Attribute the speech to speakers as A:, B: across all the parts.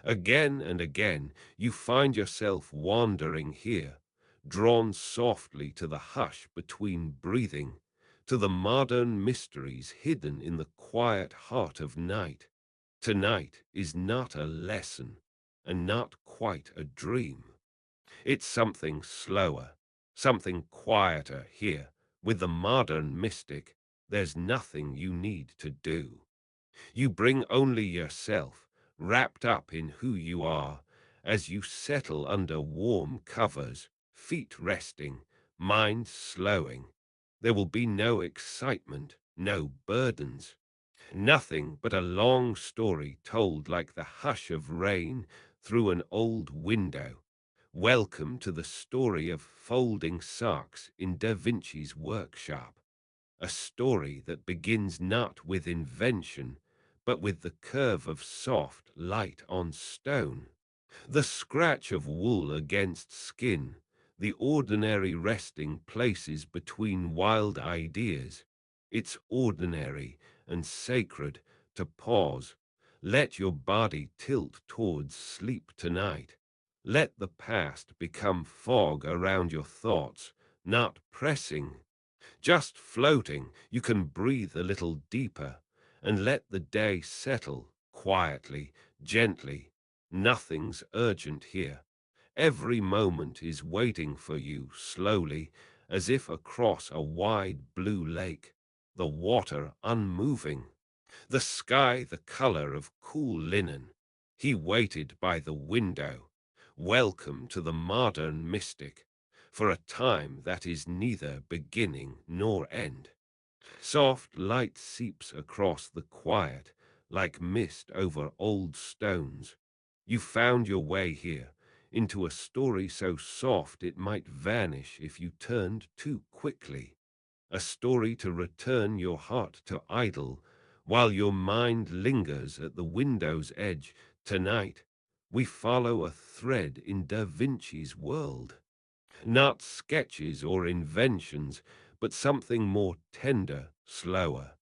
A: Again and again you find yourself wandering here, drawn softly to the hush between breathing, to the modern mysteries hidden in the quiet heart of night. Tonight is not a lesson, and not quite a dream. It's something slower, something quieter here. With the modern mystic, there's nothing you need to do. You bring only yourself, wrapped up in who you are, as you settle under warm covers, feet resting, mind slowing. There will be no excitement, no burdens, nothing but a long story told like the hush of rain through an old window. Welcome to the story of folding socks in Da Vinci's workshop, a story that begins not with invention, but with the curve of soft light on stone, the scratch of wool against skin, the ordinary resting places between wild ideas. It's ordinary and sacred to pause. Let your body tilt towards sleep tonight. Let the past become fog around your thoughts, not pressing, just floating. You can breathe a little deeper and let the day settle quietly, gently. Nothing's urgent here. Every moment is waiting for you slowly, as if across a wide blue lake, the water unmoving, the sky the color of cool linen. He waited by the window. Welcome to the modern mystic, for a time that is neither beginning nor end. Soft light seeps across the quiet, like mist over old stones. You found your way here, into a story so soft it might vanish if you turned too quickly. A story to return your heart to idle, while your mind lingers at the window's edge. Tonight, we follow a thread in Da Vinci's world. Not sketches or inventions, but something more tender, slower.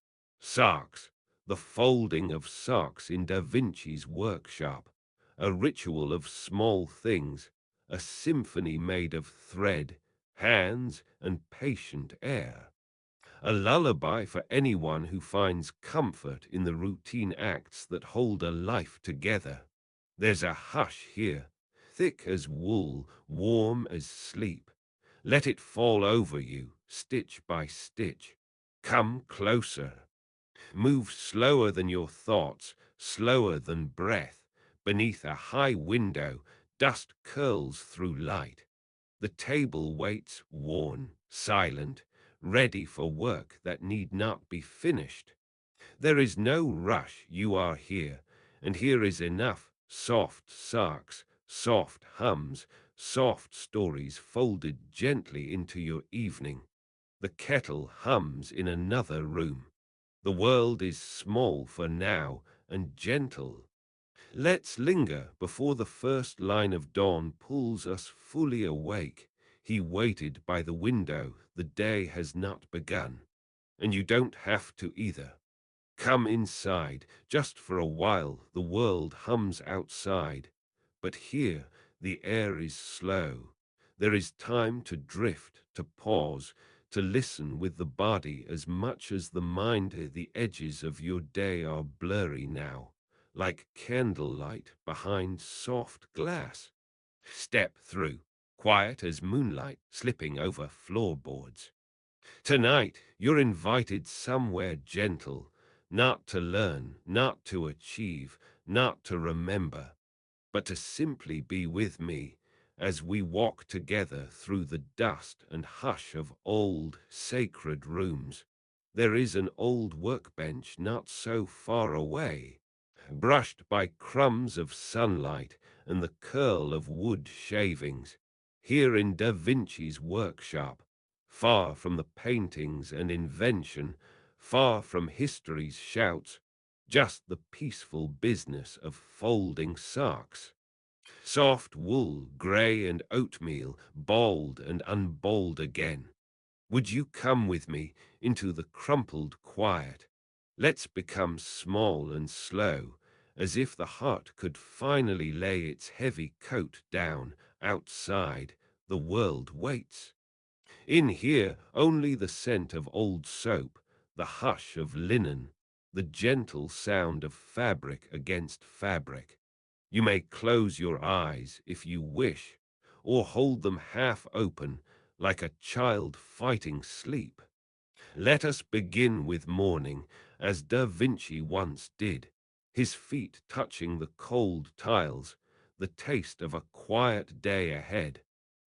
A: Socks, the folding of socks in Da Vinci's workshop, a ritual of small things, a symphony made of thread, hands, and patient air. A lullaby for anyone who finds comfort in the routine acts that hold a life together. There's a hush here, thick as wool, warm as sleep. Let it fall over you, stitch by stitch. Come closer. Move slower than your thoughts, slower than breath. Beneath a high window, dust curls through light. The table waits, worn, silent, ready for work that need not be finished. There is no rush. You are here, and here is enough. Soft socks, soft hums, soft stories folded gently into your evening. The kettle hums in another room. The world is small for now and gentle. Let's linger before the first line of dawn pulls us fully awake. He waited by the window. The day has not begun, and you don't have to either. Come inside, just for a while. The world hums outside, but here the air is slow. There is time to drift, to pause, to listen with the body as much as the mind. The edges of your day are blurry now, like candlelight behind soft glass. Step through, quiet as moonlight slipping over floorboards. Tonight, you're invited somewhere gentle, not to learn, not to achieve, not to remember, but to simply be with me as we walk together through the dust and hush of old, sacred rooms. There is an old workbench not so far away, brushed by crumbs of sunlight and the curl of wood shavings. Here in Da Vinci's workshop, far from the paintings and invention, far from history's shouts, just the peaceful business of folding socks. Soft wool, grey and oatmeal, bald and unbald again. Would you come with me into the crumpled quiet? Let's become small and slow, as if the heart could finally lay its heavy coat down. Outside, the world waits. In here, only the scent of old soap, the hush of linen, the gentle sound of fabric against fabric. You may close your eyes if you wish, or hold them half open like a child fighting sleep. Let us begin with morning, as Da Vinci once did, his feet touching the cold tiles, the taste of a quiet day ahead.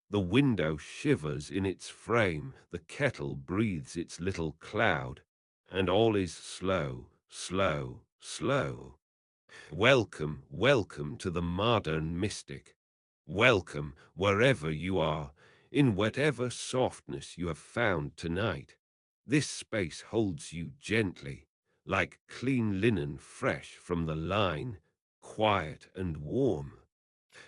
A: The window shivers in its frame, the kettle breathes its little cloud, and all is slow, slow, slow. Welcome, welcome to the modern mystic. Welcome wherever you are, in whatever softness you have found tonight. This space holds you gently, like clean linen fresh from the line, quiet and warm.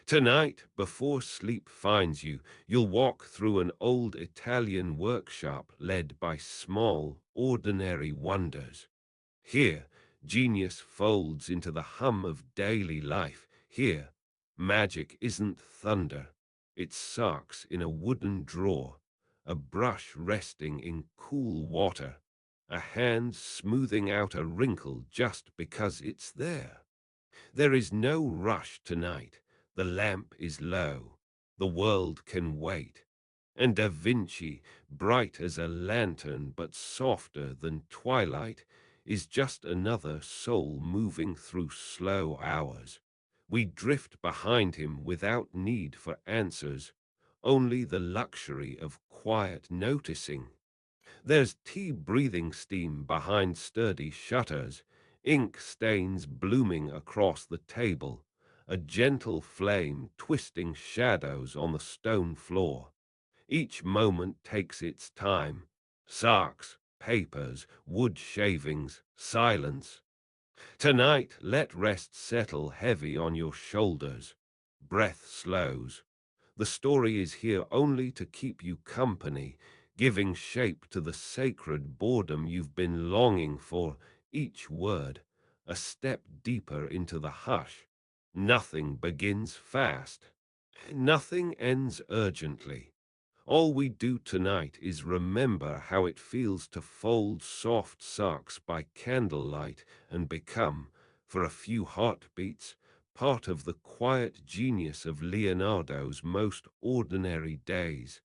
A: Tonight, before sleep finds you, you'll walk through an old Italian workshop led by small, ordinary wonders. Here, genius folds into the hum of daily life. Here, magic isn't thunder. It's socks in a wooden drawer, a brush resting in cool water, a hand smoothing out a wrinkle just because it's there. There is no rush tonight. The lamp is low. The world can wait. And Da Vinci, bright as a lantern but softer than twilight, is just another soul moving through slow hours. We drift behind him without need for answers, only the luxury of quiet noticing. There's tea-breathing steam behind sturdy shutters, ink stains blooming across the table, a gentle flame twisting shadows on the stone floor. Each moment takes its time. Socks, papers, wood shavings, silence. Tonight, let rest settle heavy on your shoulders. Breath slows. The story is here only to keep you company, giving shape to the sacred boredom you've been longing for, each word, a step deeper into the hush. Nothing begins fast. Nothing ends urgently. All we do tonight is remember how it feels to fold soft socks by candlelight and become, for a few heartbeats, part of the quiet genius of Leonardo's most ordinary days.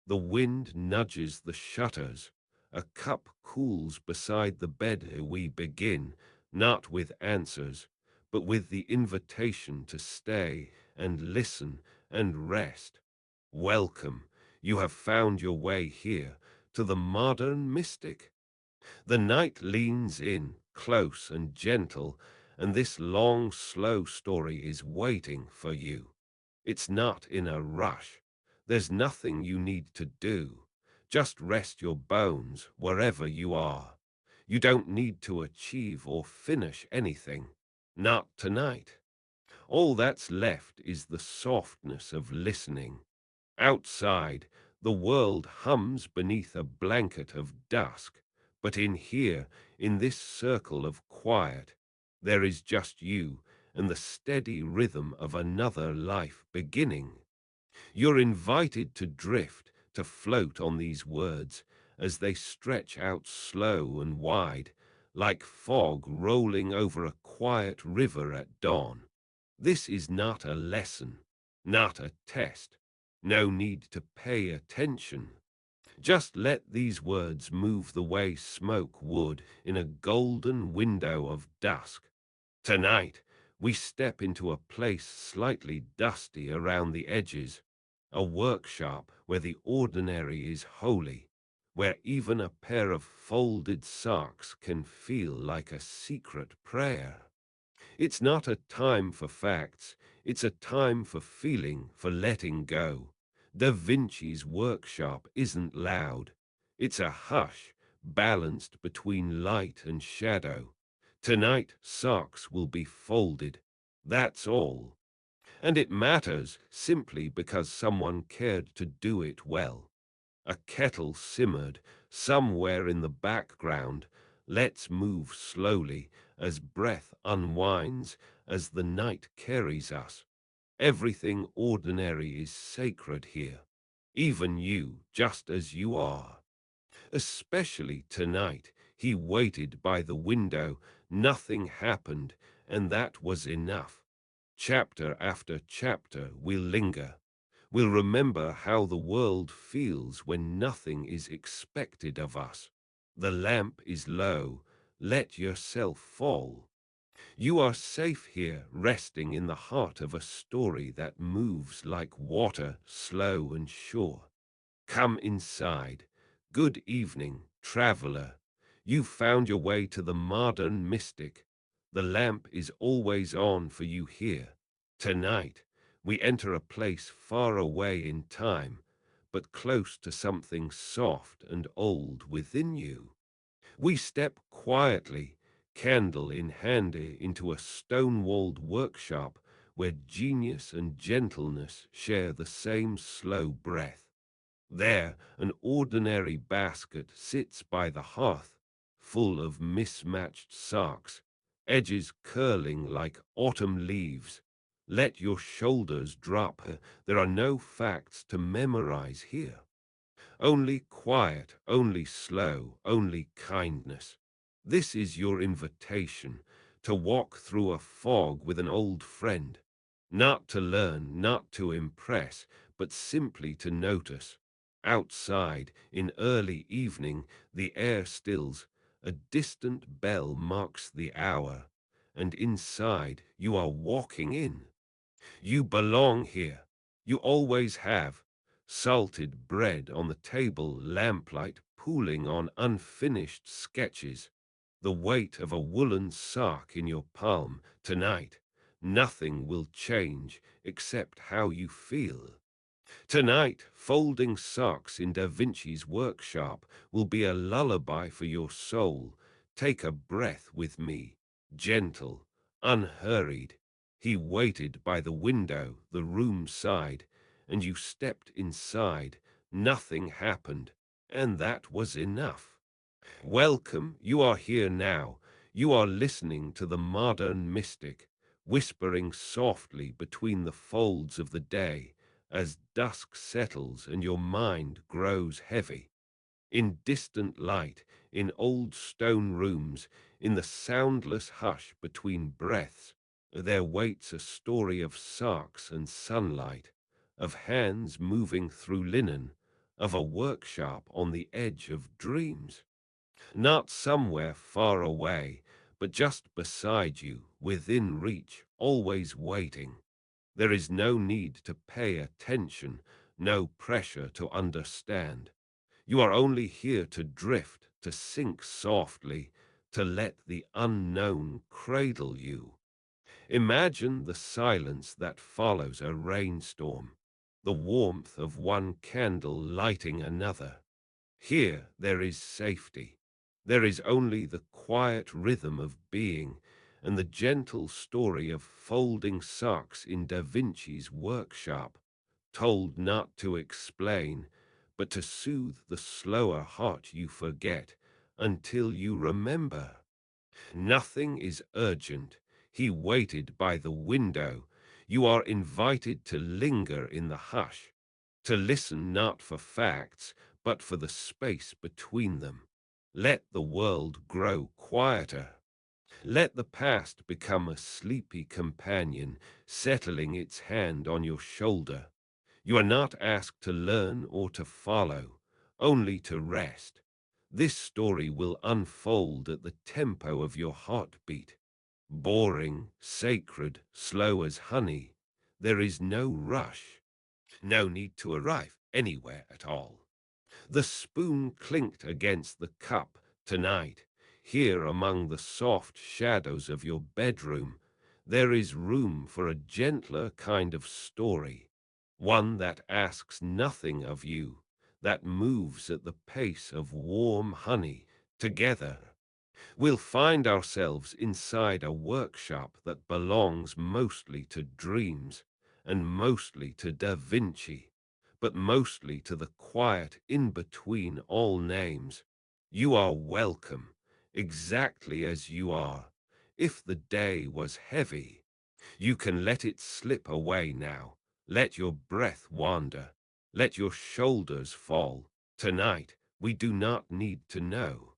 A: The wind nudges the shutters. A cup cools beside the bed. We begin, not with answers, but with the invitation to stay and listen and rest. Welcome. You have found your way here to the modern mystic. The night leans in, close and gentle, and this long, slow story is waiting for you. It's not in a rush. There's nothing you need to do. Just rest your bones wherever you are. You don't need to achieve or finish anything. Not tonight. All that's left is the softness of listening. Outside, the world hums beneath a blanket of dusk, but in here, in this circle of quiet, there is just you and the steady rhythm of another life beginning. You're invited to drift, to float on these words as they stretch out slow and wide, like fog rolling over a quiet river at dawn. This is not a lesson, not a test. No need to pay attention. Just let these words move the way smoke would in a golden window of dusk. Tonight, we step into a place slightly dusty around the edges, a workshop where the ordinary is holy, where even a pair of folded socks can feel like a secret prayer. It's not a time for facts, it's a time for feeling, for letting go. Da Vinci's workshop isn't loud. It's a hush, balanced between light and shadow. Tonight, socks will be folded. That's all. And it matters simply because someone cared to do it well. A kettle simmered somewhere in the background. Let's move slowly as breath unwinds as the night carries us. Everything ordinary is sacred here, even you, just as you are. Especially tonight, he waited by the window, nothing happened, and that was enough. Chapter after chapter we'll linger. We'll remember how the world feels when nothing is expected of us. The lamp is low, let yourself fall. You are safe here, resting in the heart of a story that moves like water, slow and sure. Come inside. Good evening, traveler. You've found your way to the modern mystic. The lamp is always on for you here. Tonight, we enter a place far away in time, but close to something soft and old within you. We step quietly, candle in hand, into a stone-walled workshop where genius and gentleness share the same slow breath. There, an ordinary basket sits by the hearth, full of mismatched socks, edges curling like autumn leaves. Let your shoulders drop. There are no facts to memorize here. Only quiet, only slow, only kindness. This is your invitation to walk through a fog with an old friend, not to learn, not to impress, but simply to notice. Outside, in early evening, the air stills, a distant bell marks the hour, and inside you are walking in. You belong here. You always have. Salted bread on the table, lamplight pooling on unfinished sketches, the weight of a woolen sock in your palm. Tonight, nothing will change except how you feel. Tonight, folding socks in Da Vinci's workshop will be a lullaby for your soul. Take a breath with me, gentle, unhurried. He waited by the window, the room side, and you stepped inside. Nothing happened, and that was enough. Welcome, you are here now. You are listening to the modern mystic, whispering softly between the folds of the day as dusk settles and your mind grows heavy. In distant light, in old stone rooms, in the soundless hush between breaths, there waits a story of socks and sunlight, of hands moving through linen, of a workshop on the edge of dreams. Not somewhere far away, but just beside you, within reach, always waiting. There is no need to pay attention, no pressure to understand. You are only here to drift, to sink softly, to let the unknown cradle you. Imagine the silence that follows a rainstorm, the warmth of one candle lighting another. Here there is safety. There is only the quiet rhythm of being and the gentle story of folding socks in Da Vinci's workshop, told not to explain, but to soothe the slower heart you forget until you remember. Nothing is urgent. He waited by the window. You are invited to linger in the hush, to listen not for facts, but for the space between them. Let the world grow quieter. Let the past become a sleepy companion, settling its hand on your shoulder. You are not asked to learn or to follow, only to rest. This story will unfold at the tempo of your heartbeat. Boring, sacred, slow as honey. There is no rush. No need to arrive anywhere at all. The spoon clinked against the cup tonight. Here among the soft shadows of your bedroom, there is room for a gentler kind of story, one that asks nothing of you, that moves at the pace of warm honey. Together, we'll find ourselves inside a workshop that belongs mostly to dreams and mostly to Da Vinci, but mostly to the quiet in between all names. You are welcome, exactly as you are. If the day was heavy, You can let it slip away now. Let your breath wander. Let your shoulders fall. Tonight, we do not need to know.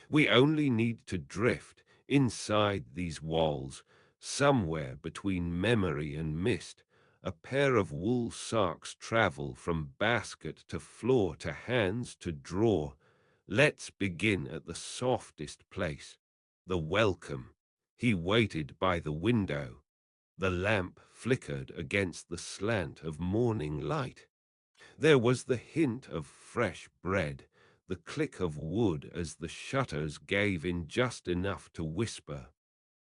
A: We only need to drift inside these walls, somewhere between memory and mist. A pair of wool socks travel from basket to floor to hands to drawer. Let's begin at the softest place, the welcome. He waited by the window. The lamp flickered against the slant of morning light. There was the hint of fresh bread, the click of wood as the shutters gave in just enough to whisper,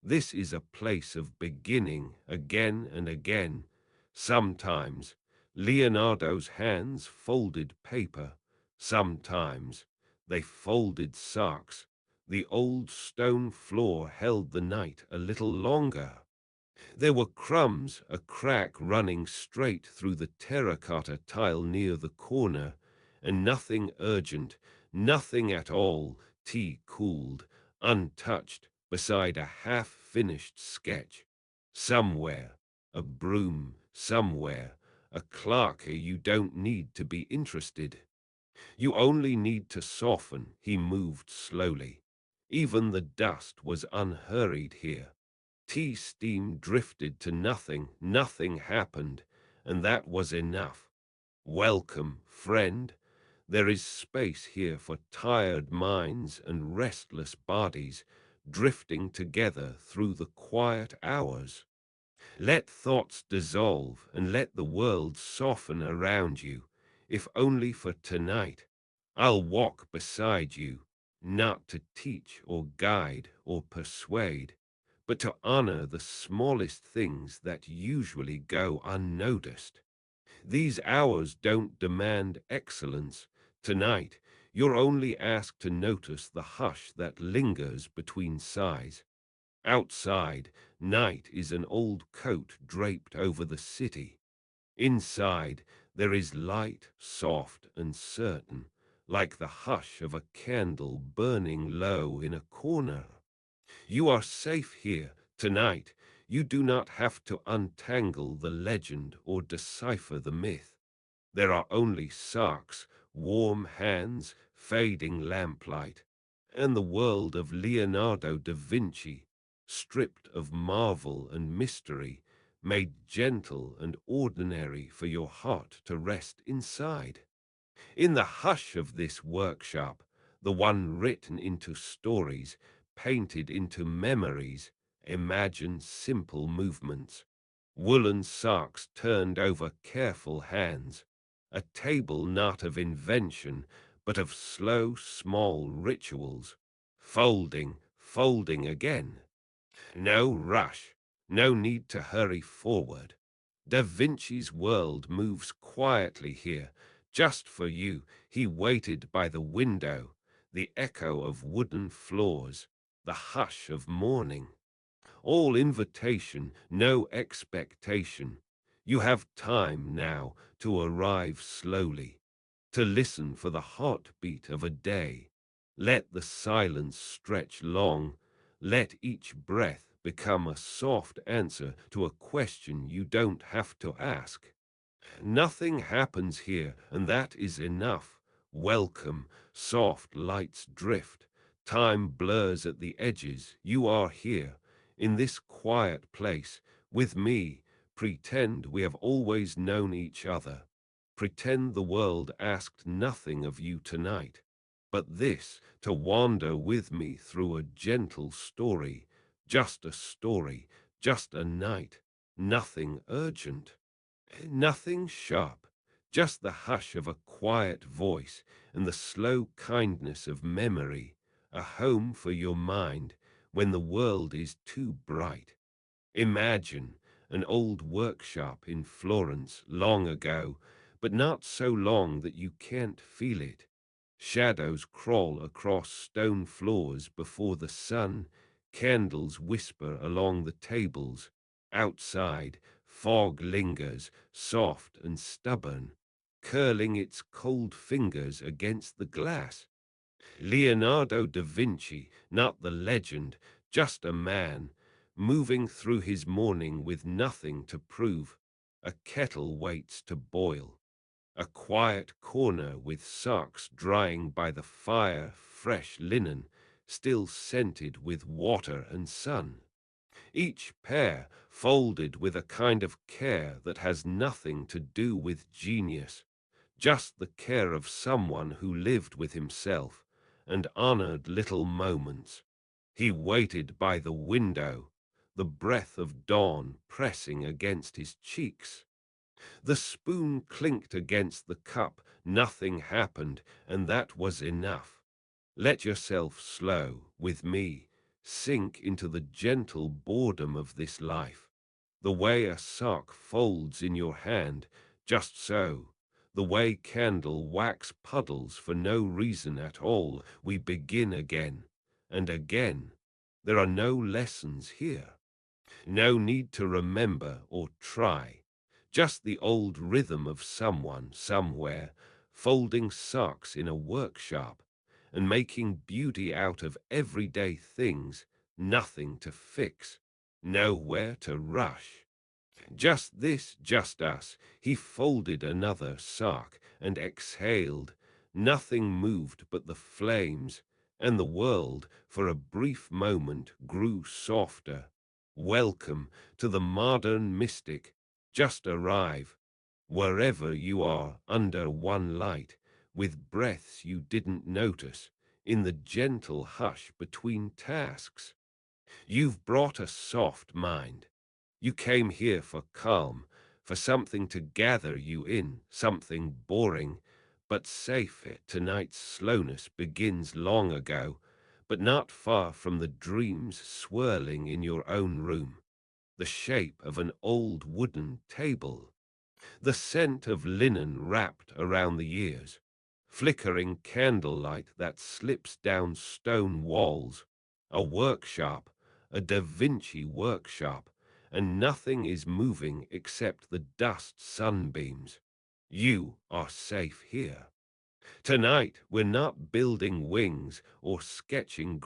A: "This is a place of beginning again and again." Sometimes Leonardo's hands folded paper, sometimes they folded socks. The old stone floor held the night a little longer. There were crumbs, a crack running straight through the terracotta tile near the corner, and nothing urgent, nothing at all. Tea cooled, untouched, beside a half-finished sketch. Somewhere, a broom, somewhere, a clerk. You don't need to be interested. You only need to soften. He moved slowly. Even the dust was unhurried here. Tea steam drifted to nothing, nothing happened, and that was enough. Welcome, friend. There is space here for tired minds and restless bodies drifting together through the quiet hours. Let thoughts dissolve and let the world soften around you, if only for tonight. I'll walk beside you, not to teach or guide or persuade, but to honor the smallest things that usually go unnoticed. These hours don't demand excellence. Tonight, you're only asked to notice the hush that lingers between sighs. Outside, night is an old coat draped over the city. Inside, there is light, soft and certain, like the hush of a candle burning low in a corner. You are safe here tonight. You do not have to untangle the legend or decipher the myth. There are only socks, warm hands, fading lamplight, and the world of Leonardo da Vinci, stripped of marvel and mystery, made gentle and ordinary for your heart to rest inside. In the hush of this workshop, the one written into stories, painted into memories, imagine simple movements. Woolen socks turned over careful hands, a table not of invention, but of slow, small rituals. Folding, folding again. No rush, no need to hurry forward. Da Vinci's world moves quietly here, just for you. He waited by the window, the echo of wooden floors, the hush of morning. All invitation, no expectation. You have time now to arrive slowly, to listen for the heartbeat of a day. Let the silence stretch long. Let each breath become a soft answer to a question you don't have to ask. Nothing happens here, and that is enough. Welcome, soft lights drift. Time blurs at the edges. You are here, in this quiet place, with me. Pretend we have always known each other. Pretend the world asked nothing of you tonight. But this, to wander with me through a gentle story, just a story, just a night, nothing urgent. Nothing sharp, just the hush of a quiet voice and the slow kindness of memory, a home for your mind when the world is too bright. Imagine an old workshop in Florence long ago, but not so long that you can't feel it. Shadows crawl across stone floors before the sun, candles whisper along the tables. Outside, fog lingers, soft and stubborn, curling its cold fingers against the glass. Leonardo da Vinci, not the legend, just a man, moving through his morning with nothing to prove. A kettle waits to boil. A quiet corner with socks drying by the fire, fresh linen, still scented with water and sun. Each pair folded with a kind of care that has nothing to do with genius, just the care of someone who lived with himself and honored little moments. He waited by the window, the breath of dawn pressing against his cheeks. The spoon clinked against the cup, nothing happened, and that was enough. Let yourself slow, with me, sink into the gentle boredom of this life. The way a sock folds in your hand, just so. The way candle wax puddles for no reason at all. We begin again and again. There are no lessons here. No need to remember or try. Just the old rhythm of someone, somewhere, folding socks in a workshop and making beauty out of everyday things, nothing to fix, nowhere to rush. Just this, just us. He folded another sock and exhaled. Nothing moved but the flames, and the world, for a brief moment, grew softer. Welcome to the modern mystic. Just arrive, wherever you are, under one light, with breaths you didn't notice, in the gentle hush between tasks. You've brought a soft mind. You came here for calm, for something to gather you in, something boring, but safe. Tonight's slowness begins long ago, but not far from the dreams swirling in your own room. The shape of an old wooden table, the scent of linen wrapped around the years, flickering candlelight that slips down stone walls, a workshop, a Da Vinci workshop, and nothing is moving except the dust sunbeams. You are safe here. Tonight, we're not building wings or sketching